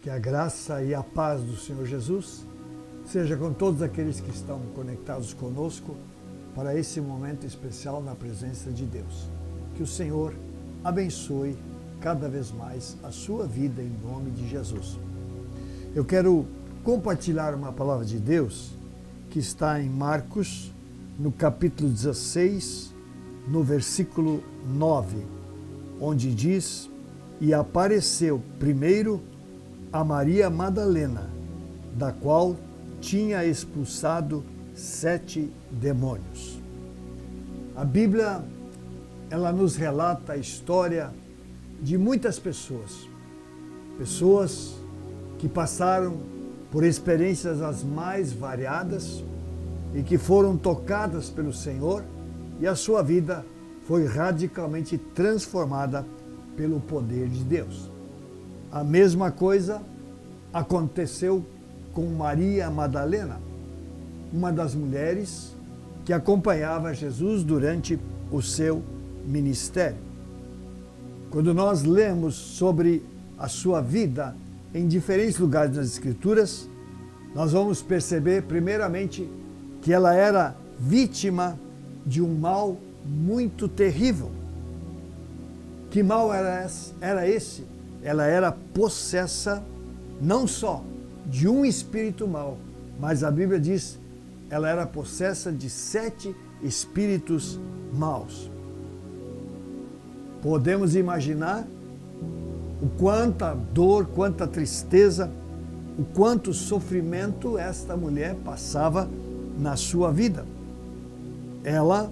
Que a graça e a paz do Senhor Jesus seja com todos aqueles que estão conectados conosco para esse momento especial na presença de Deus. Que o Senhor abençoe cada vez mais a sua vida em nome de Jesus. Eu quero compartilhar uma palavra de Deus que está em Marcos, no capítulo 16, no versículo 9, onde diz: E apareceu primeiro a Maria Madalena, da qual tinha expulsado 7 demônios. A Bíblia, ela nos relata a história de muitas pessoas que passaram por experiências as mais variadas e que foram tocadas pelo Senhor e a sua vida foi radicalmente transformada pelo poder de Deus. A mesma coisa aconteceu com Maria Madalena, uma das mulheres que acompanhava Jesus durante o seu ministério. Quando nós lemos sobre a sua vida em diferentes lugares das Escrituras, nós vamos perceber, primeiramente, que ela era vítima de um mal muito terrível. Que mal era esse? Ela era possessa não só de um espírito mau, mas a Bíblia diz ela era possessa de 7 espíritos maus. Podemos imaginar o quanta dor, quanta tristeza, o quanto sofrimento esta mulher passava na sua vida. Ela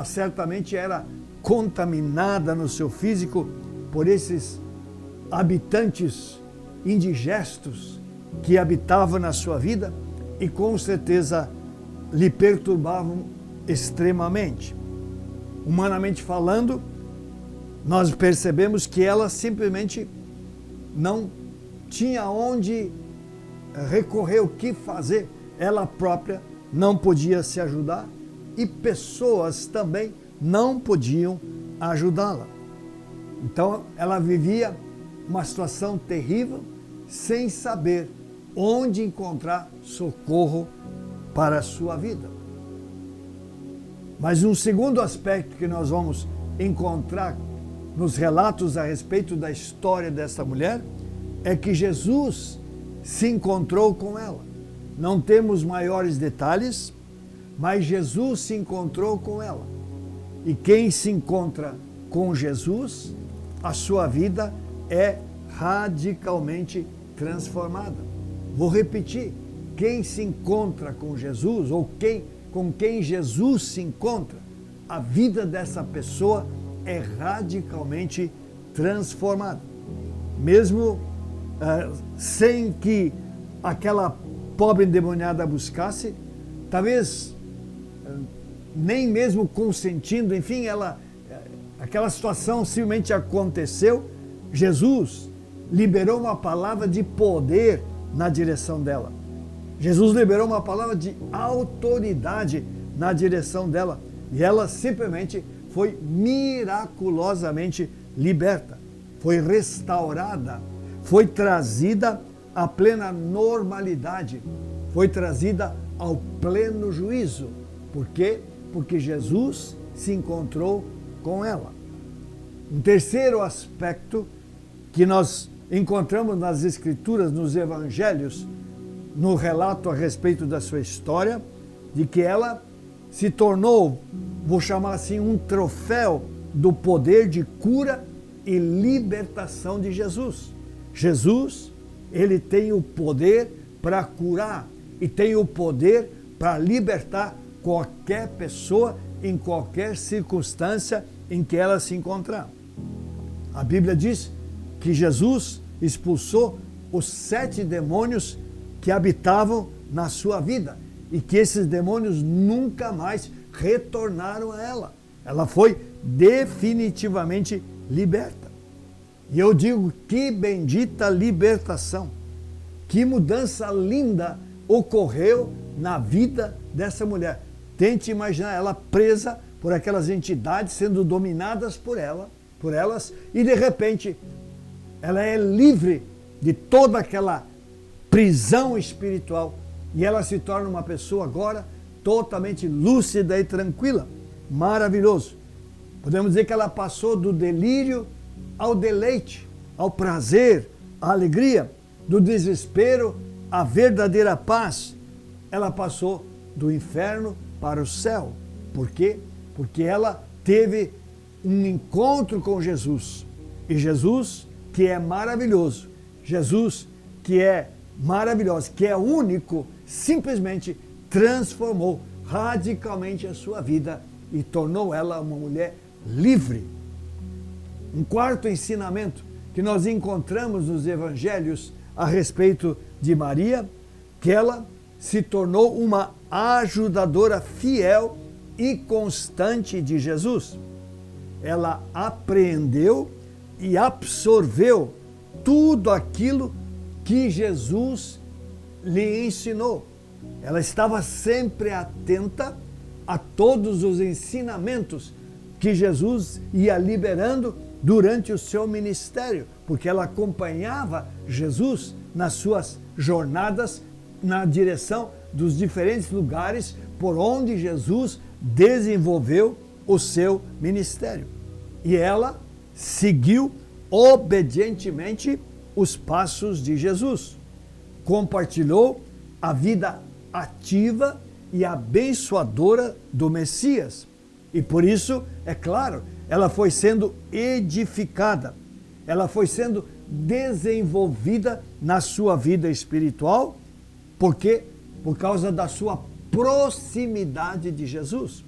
certamente era contaminada no seu físico por esses habitantes indigestos que habitavam na sua vida e com certeza lhe perturbavam extremamente. Humanamente falando, nós percebemos que ela simplesmente não tinha onde recorrer, o que fazer. Ela própria não podia se ajudar e pessoas também não podiam ajudá-la. Então ela vivia uma situação terrível, sem saber onde encontrar socorro para a sua vida. Mas um segundo aspecto que nós vamos encontrar nos relatos a respeito da história dessa mulher é que Jesus se encontrou com ela. Não temos maiores detalhes, mas Jesus se encontrou com ela. E quem se encontra com Jesus, a sua vida é radicalmente transformada. Vou repetir, quem se encontra com Jesus, ou com quem Jesus se encontra, a vida dessa pessoa é radicalmente transformada. Mesmo sem que aquela pobre endemoniada buscasse, talvez nem mesmo consentindo, enfim, aquela situação simplesmente aconteceu. Jesus liberou uma palavra de poder na direção dela. Jesus liberou uma palavra de autoridade na direção dela. E ela simplesmente foi miraculosamente liberta, foi restaurada, foi trazida à plena normalidade, foi trazida ao pleno juízo. Por quê? Porque Jesus se encontrou com ela. Um terceiro aspecto que nós encontramos nas Escrituras, nos Evangelhos, no relato a respeito da sua história, de que ela se tornou, vou chamar assim, um troféu do poder de cura e libertação de Jesus. Jesus, ele tem o poder para curar e tem o poder para libertar qualquer pessoa em qualquer circunstância em que ela se encontrar. A Bíblia diz que Jesus expulsou os 7 demônios que habitavam na sua vida e que esses demônios nunca mais retornaram a ela. Ela foi definitivamente liberta. E eu digo, que bendita libertação, que mudança linda ocorreu na vida dessa mulher. Tente imaginar ela presa por aquelas entidades, sendo dominadas por elas, e de repente ela é livre de toda aquela prisão espiritual e ela se torna uma pessoa agora totalmente lúcida e tranquila. Maravilhoso. Podemos dizer que ela passou do delírio ao deleite, ao prazer, à alegria, do desespero à verdadeira paz. Ela passou do inferno para o céu. Por quê? Porque ela teve um encontro com Jesus. E Jesus, que é maravilhoso, Jesus, que é maravilhoso, que é único, simplesmente transformou radicalmente a sua vida e tornou ela uma mulher livre. Um quarto ensinamento que nós encontramos nos evangelhos a respeito de Maria, que ela se tornou uma ajudadora fiel e constante de Jesus. Ela apreendeu e absorveu tudo aquilo que Jesus lhe ensinou. Ela estava sempre atenta a todos os ensinamentos que Jesus ia liberando durante o seu ministério, porque ela acompanhava Jesus nas suas jornadas na direção dos diferentes lugares por onde Jesus desenvolveu o seu ministério. E ela seguiu obedientemente os passos de Jesus. Compartilhou a vida ativa e abençoadora do Messias. E por isso, é claro, ela foi sendo edificada, ela foi sendo desenvolvida na sua vida espiritual. Por quê? Por causa da sua proximidade de Jesus.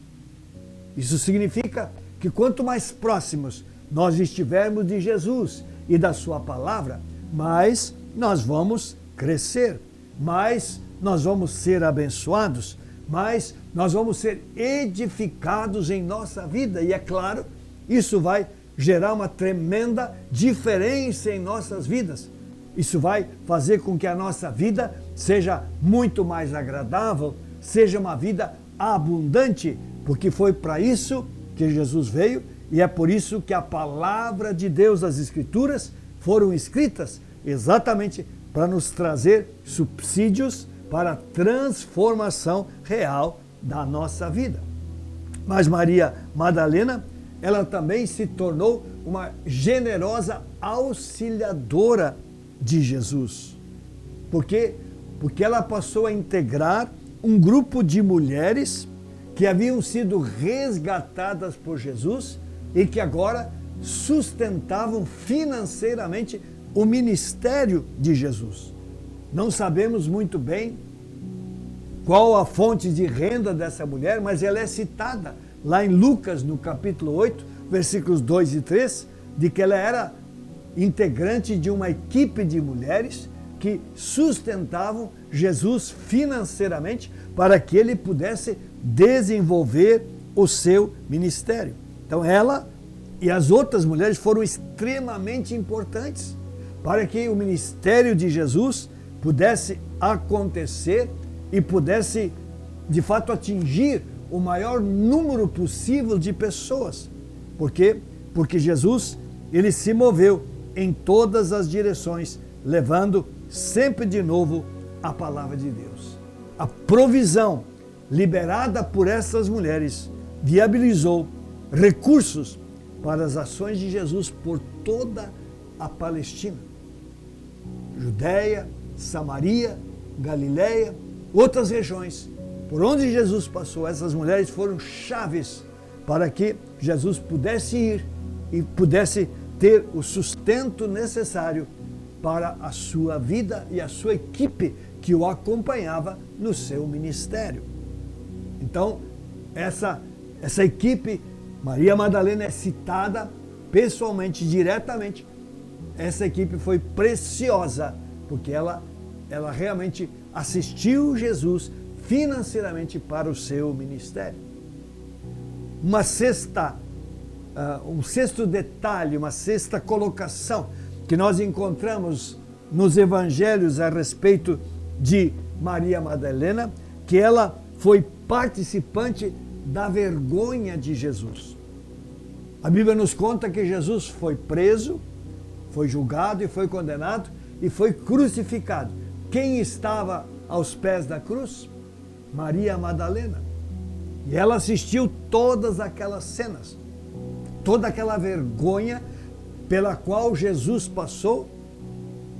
Isso significa que quanto mais próximos nós estivermos de Jesus e da sua palavra, mais nós vamos crescer, mais nós vamos ser abençoados, mais nós vamos ser edificados em nossa vida. E é claro, isso vai gerar uma tremenda diferença em nossas vidas. Isso vai fazer com que a nossa vida seja muito mais agradável, seja uma vida abundante, porque foi para isso que Jesus veio e é por isso que a palavra de Deus, as Escrituras, foram escritas exatamente para nos trazer subsídios para a transformação real da nossa vida. Mas Maria Madalena, ela também se tornou uma generosa auxiliadora de Jesus. Por quê? Porque ela passou a integrar um grupo de mulheres que haviam sido resgatadas por Jesus e que agora sustentavam financeiramente o ministério de Jesus. Não sabemos muito bem qual a fonte de renda dessa mulher, mas ela é citada lá em Lucas, no capítulo 8, versículos 2 e 3, de que ela era integrante de uma equipe de mulheres que sustentavam Jesus financeiramente para que ele pudesse desenvolver o seu ministério. Então ela e as outras mulheres foram extremamente importantes para que o ministério de Jesus pudesse acontecer e pudesse, de fato, atingir o maior número possível de pessoas. Por quê? Porque Jesus, ele se moveu em todas as direções, levando sempre de novo a palavra de Deus. A provisão liberada por essas mulheres viabilizou recursos para as ações de Jesus por toda a Palestina, Judéia, Samaria, Galiléia, outras regiões. Por onde Jesus passou, essas mulheres foram chaves para que Jesus pudesse ir e pudesse ter o sustento necessário para a sua vida e a sua equipe que o acompanhava no seu ministério. Então, essa equipe, Maria Madalena é citada pessoalmente, diretamente. Essa equipe foi preciosa, porque ela realmente assistiu Jesus financeiramente para o seu ministério. Um sexto detalhe, uma sexta colocação que nós encontramos nos evangelhos a respeito de Maria Madalena, que ela foi participante da vergonha de Jesus. A Bíblia nos conta que Jesus foi preso, foi julgado e foi condenado, e foi crucificado. Quem estava aos pés da cruz? Maria Madalena. E ela assistiu todas aquelas cenas, toda aquela vergonha pela qual Jesus passou.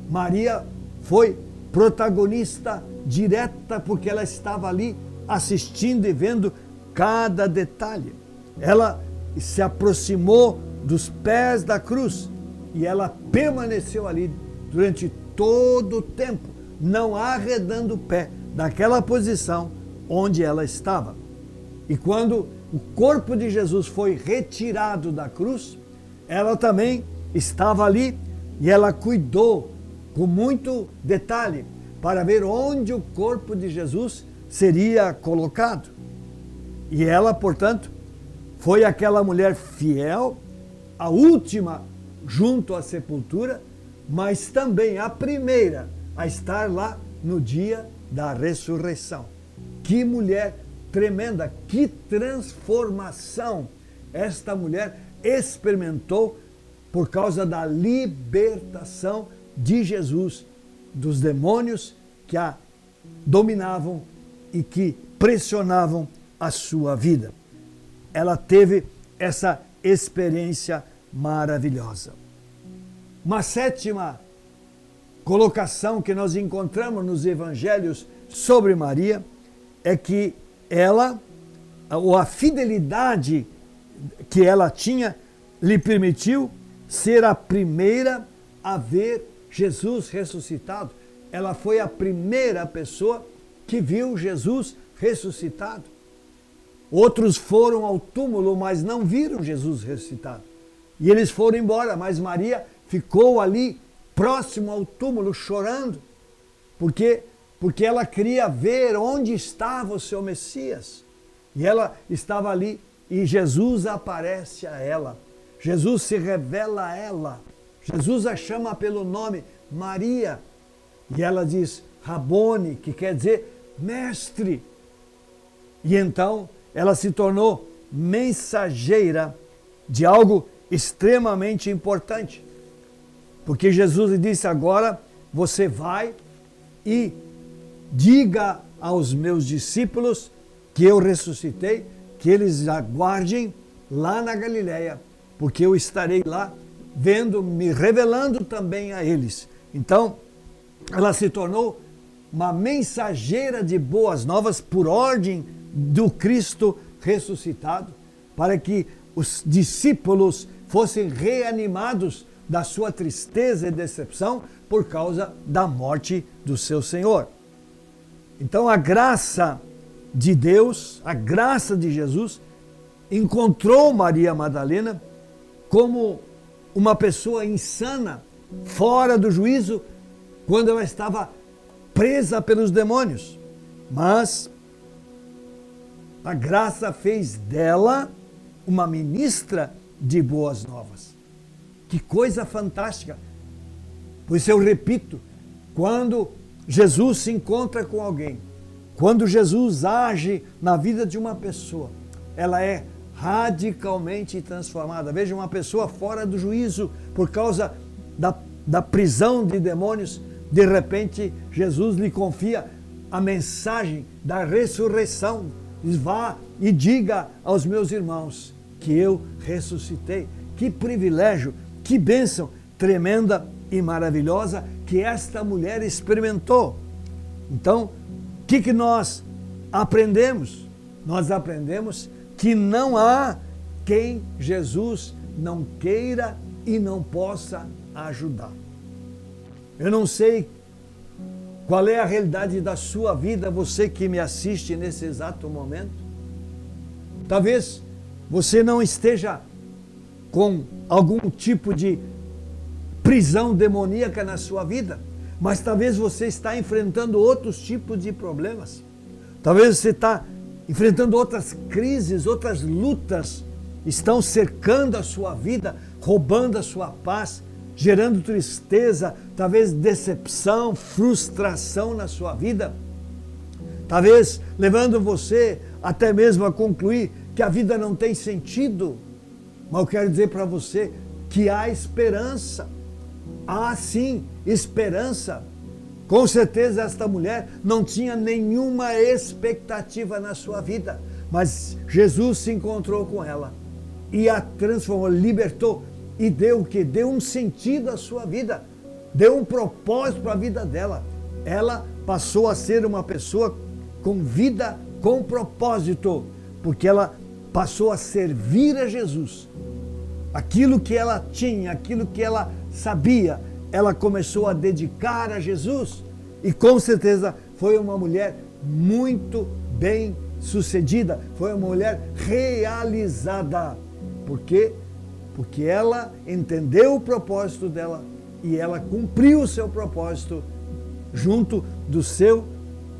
Maria foi protagonista direta porque ela estava ali assistindo e vendo cada detalhe. Ela se aproximou dos pés da cruz e ela permaneceu ali durante todo o tempo, não arredando o pé daquela posição onde ela estava. E quando o corpo de Jesus foi retirado da cruz, ela também estava ali e ela cuidou com muito detalhe para ver onde o corpo de Jesus seria colocado. E ela, portanto, foi aquela mulher fiel, a última junto à sepultura, mas também a primeira a estar lá no dia da ressurreição. Que mulher tremenda, que transformação esta mulher experimentou por causa da libertação de Jesus dos demônios que a dominavam e que pressionavam a sua vida. Ela teve essa experiência maravilhosa. Uma sétima colocação que nós encontramos nos evangelhos sobre Maria é que ela, ou a fidelidade que ela tinha, lhe permitiu ser a primeira a ver Jesus ressuscitado. Ela foi a primeira pessoa que viu Jesus ressuscitado. Outros foram ao túmulo, mas não viram Jesus ressuscitado. E eles foram embora, mas Maria ficou ali, próximo ao túmulo, chorando, porque ela queria ver onde estava o seu Messias. E ela estava ali, e Jesus aparece a ela. Jesus se revela a ela. Jesus a chama pelo nome Maria. E ela diz Rabone, que quer dizer mestre. E então ela se tornou mensageira de algo extremamente importante. Porque Jesus lhe disse: agora você vai e diga aos meus discípulos que eu ressuscitei, que eles aguardem lá na Galileia, porque eu estarei lá vendo, me revelando também a eles. Então, ela se tornou uma mensageira de boas novas por ordem do Cristo ressuscitado, para que os discípulos fossem reanimados da sua tristeza e decepção por causa da morte do seu Senhor. Então a graça de Deus, a graça de Jesus, encontrou Maria Madalena como uma pessoa insana, fora do juízo, quando ela estava presa pelos demônios. Mas a graça fez dela uma ministra de boas novas. Que coisa fantástica! Por isso eu repito, quando Jesus se encontra com alguém, quando Jesus age na vida de uma pessoa, ela é radicalmente transformada. Veja, uma pessoa fora do juízo por causa da prisão de demônios, de repente Jesus lhe confia a mensagem da ressurreição. Diz: vá e diga aos meus irmãos que eu ressuscitei. Que privilégio, que bênção tremenda e maravilhosa que esta mulher experimentou. Então, o que nós aprendemos? Nós aprendemos que não há quem Jesus não queira e não possa ajudar. Eu não sei qual é a realidade da sua vida, você que me assiste nesse exato momento. Talvez você não esteja com algum tipo de prisão demoníaca na sua vida, mas talvez você está enfrentando outros tipos de problemas. Talvez você está enfrentando outras crises, outras lutas, estão cercando a sua vida, roubando a sua paz, gerando tristeza, talvez decepção, frustração na sua vida, talvez levando você até mesmo a concluir que a vida não tem sentido. Mas eu quero dizer para você que há esperança. Há sim esperança. Com certeza esta mulher não tinha nenhuma expectativa na sua vida, mas Jesus se encontrou com ela e a transformou, libertou e deu o quê? Deu um sentido à sua vida, deu um propósito para a vida dela. Ela passou a ser uma pessoa com vida, com propósito, porque ela passou a servir a Jesus. Aquilo que ela tinha, aquilo que ela sabia, ela começou a dedicar a Jesus e com certeza foi uma mulher muito bem sucedida, foi uma mulher realizada. Por quê? Porque ela entendeu o propósito dela e ela cumpriu o seu propósito junto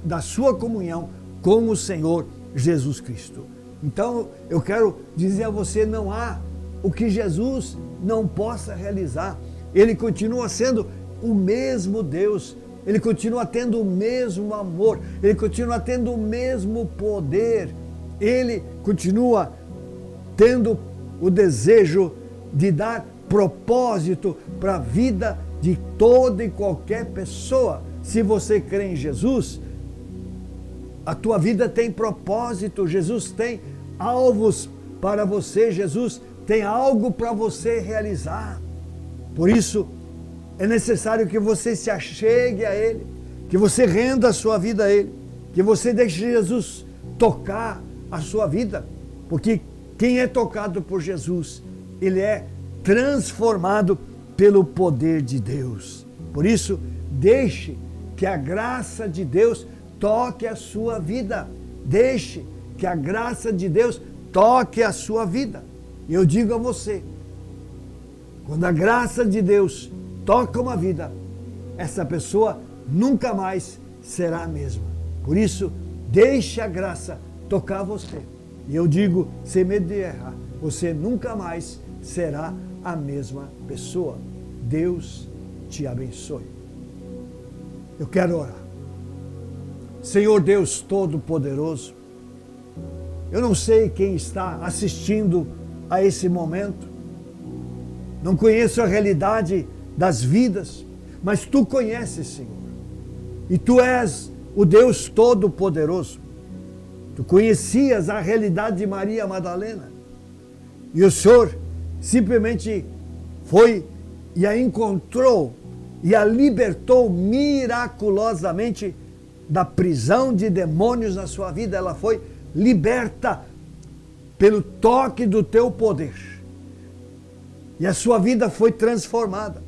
da sua comunhão com o Senhor Jesus Cristo. Então eu quero dizer a você, não há o que Jesus não possa realizar. Ele continua sendo o mesmo Deus, ele continua tendo o mesmo amor, ele continua tendo o mesmo poder, ele continua tendo o desejo de dar propósito para a vida de toda e qualquer pessoa. Se você crê em Jesus, a tua vida tem propósito, Jesus tem alvos para você, Jesus tem algo para você realizar. Por isso, é necessário que você se achegue a Ele, que você renda a sua vida a Ele, que você deixe Jesus tocar a sua vida, porque quem é tocado por Jesus, ele é transformado pelo poder de Deus. Por isso, deixe que a graça de Deus toque a sua vida. Deixe que a graça de Deus toque a sua vida. E eu digo a você, quando a graça de Deus toca uma vida, essa pessoa nunca mais será a mesma. Por isso, deixe a graça tocar você. E eu digo, sem medo de errar, você nunca mais será a mesma pessoa. Deus te abençoe. Eu quero orar. Senhor Deus Todo-Poderoso, eu não sei quem está assistindo a esse momento, não conheço a realidade das vidas, mas Tu conheces, Senhor, e Tu és o Deus Todo-Poderoso. Tu conhecias a realidade de Maria Madalena, e o Senhor simplesmente foi e a encontrou e a libertou miraculosamente da prisão de demônios na sua vida. Ela foi liberta pelo toque do Teu poder e a sua vida foi transformada.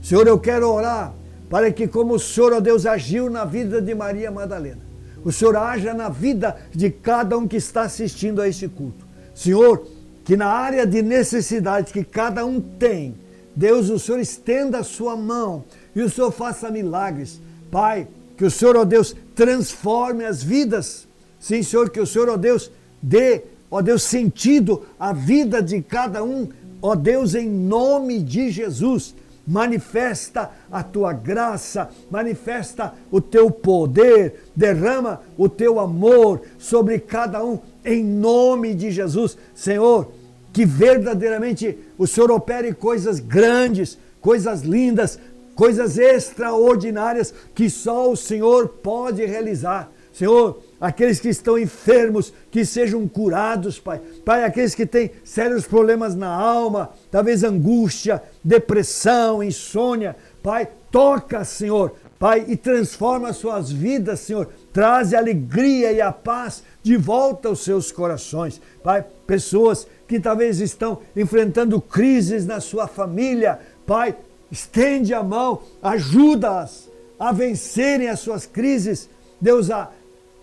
Senhor, eu quero orar para que, como o Senhor, ó Deus, agiu na vida de Maria Madalena, o Senhor haja na vida de cada um que está assistindo a este culto. Senhor, que na área de necessidade que cada um tem, Deus, o Senhor estenda a sua mão e o Senhor faça milagres. Pai, que o Senhor, ó Deus, transforme as vidas. Sim, Senhor, que o Senhor, ó Deus, dê, ó Deus, sentido à vida de cada um. Ó Deus, em nome de Jesus, manifesta a Tua graça, manifesta o Teu poder, derrama o Teu amor sobre cada um, em nome de Jesus. Senhor, que verdadeiramente o Senhor opere coisas grandes, coisas lindas, coisas extraordinárias que só o Senhor pode realizar. Senhor, aqueles que estão enfermos, que sejam curados, Pai. Pai, aqueles que têm sérios problemas na alma, talvez angústia, depressão, insônia. Pai, toca, Senhor, Pai, e transforma as suas vidas, Senhor. Traz a alegria e a paz de volta aos seus corações. Pai, pessoas que talvez estão enfrentando crises na sua família. Pai, estende a mão, ajuda-as a vencerem as suas crises. Deus,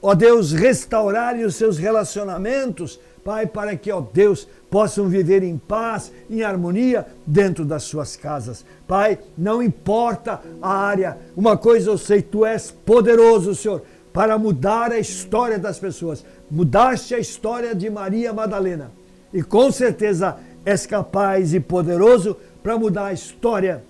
ó Deus, restaurarem os seus relacionamentos, Pai, para que, ó Deus, possam viver em paz, em harmonia dentro das suas casas. Pai, não importa a área, uma coisa eu sei, Tu és poderoso, Senhor, para mudar a história das pessoas. Mudaste a história de Maria Madalena e com certeza és capaz e poderoso para mudar a história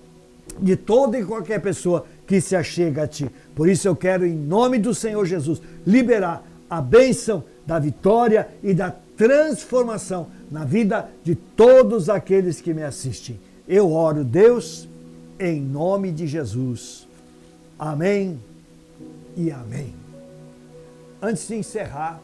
de toda e qualquer pessoa que se achega a Ti. Por isso eu quero, em nome do Senhor Jesus, liberar a bênção da vitória e da transformação na vida de todos aqueles que me assistem. Eu oro, Deus, em nome de Jesus. Amém e amém. Antes de encerrar,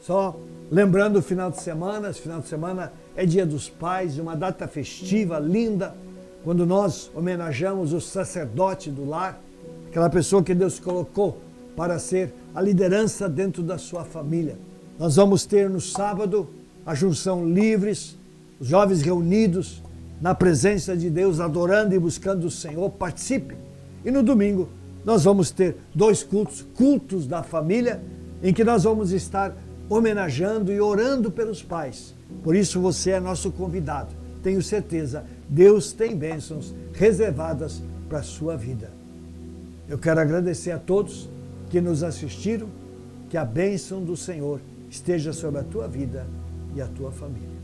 só lembrando o final de semana, esse final de semana é Dia dos Pais, uma data festiva, linda, quando nós homenageamos o sacerdote do lar, aquela pessoa que Deus colocou para ser a liderança dentro da sua família. Nós vamos ter no sábado a junção livres, os jovens reunidos na presença de Deus, adorando e buscando o Senhor. Participe! E no domingo nós vamos ter 2 cultos da família, em que nós vamos estar homenageando e orando pelos pais. Por isso você é nosso convidado. Tenho certeza, Deus tem bênçãos reservadas para a sua vida. Eu quero agradecer a todos que nos assistiram, que a bênção do Senhor esteja sobre a tua vida e a tua família.